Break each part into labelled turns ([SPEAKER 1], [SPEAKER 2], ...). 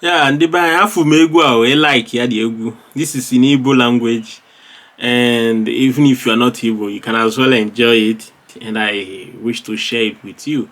[SPEAKER 1] Yeah, and the by Afumegwa we like Yadiegu. This is in Igbo language, and even if you are not Igbo, you can as well enjoy it, and I wish to share it with you.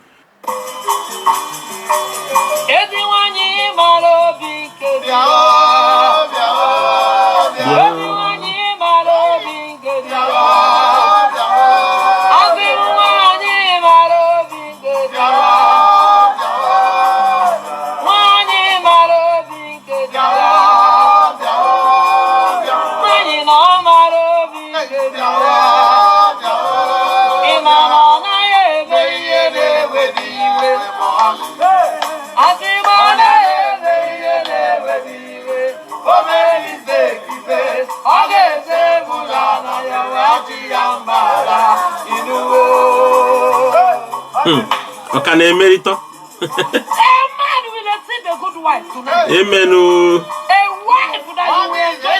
[SPEAKER 1] Can emerito?
[SPEAKER 2] A man will receive a good wife tonight.
[SPEAKER 1] Amen.
[SPEAKER 2] A wife that you will enjoy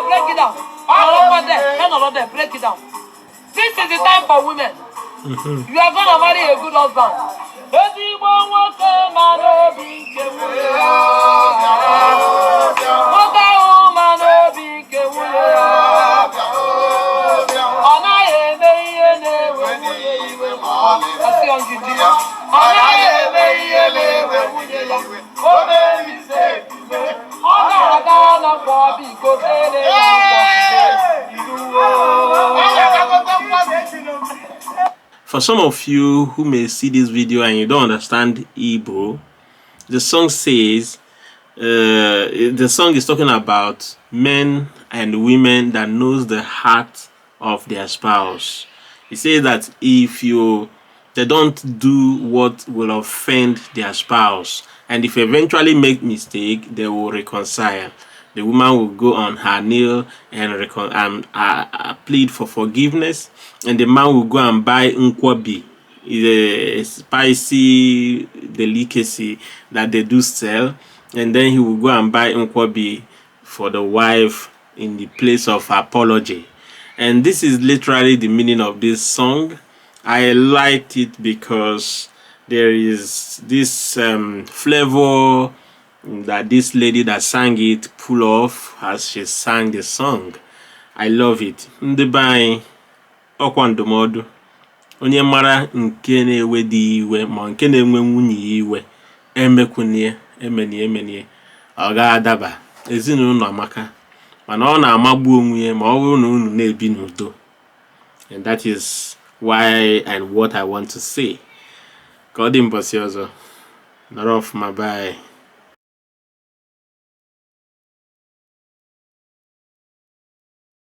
[SPEAKER 2] break it down. Break it down. This is the time for women. You are gonna marry a good husband.
[SPEAKER 1] For some of you who may see this video and you don't understand Igbo, the song says, the song is talking about men and women that knows the heart of their spouse. It says that if they don't do what will offend their spouse, and if eventually make mistake, they will reconcile. The woman will go on her knee and plead for forgiveness, and the man will go and buy nkwobi, a spicy delicacy that they do sell, and then he will go and buy nkwobi for the wife in the place of apology. And this is literally the meaning of this song. I liked it because there is this flavor that this lady that sang it pull off as she sang the song. I love it. Ndị be anyị ọkwa ndụmọdụ onye mara nke na-ewe dị iwe ma nke na-enwe nwunye iwe emekwunie emenie ọ ga-adaba ezinụlọ amaka mana ọ na-amagbu onwe ya ma ọ bụrụ na unu na-ebi n'udo. And that is why and what I want to say. Ka ọ dị mbọsị ọzọ nọrọ ọfụma bye.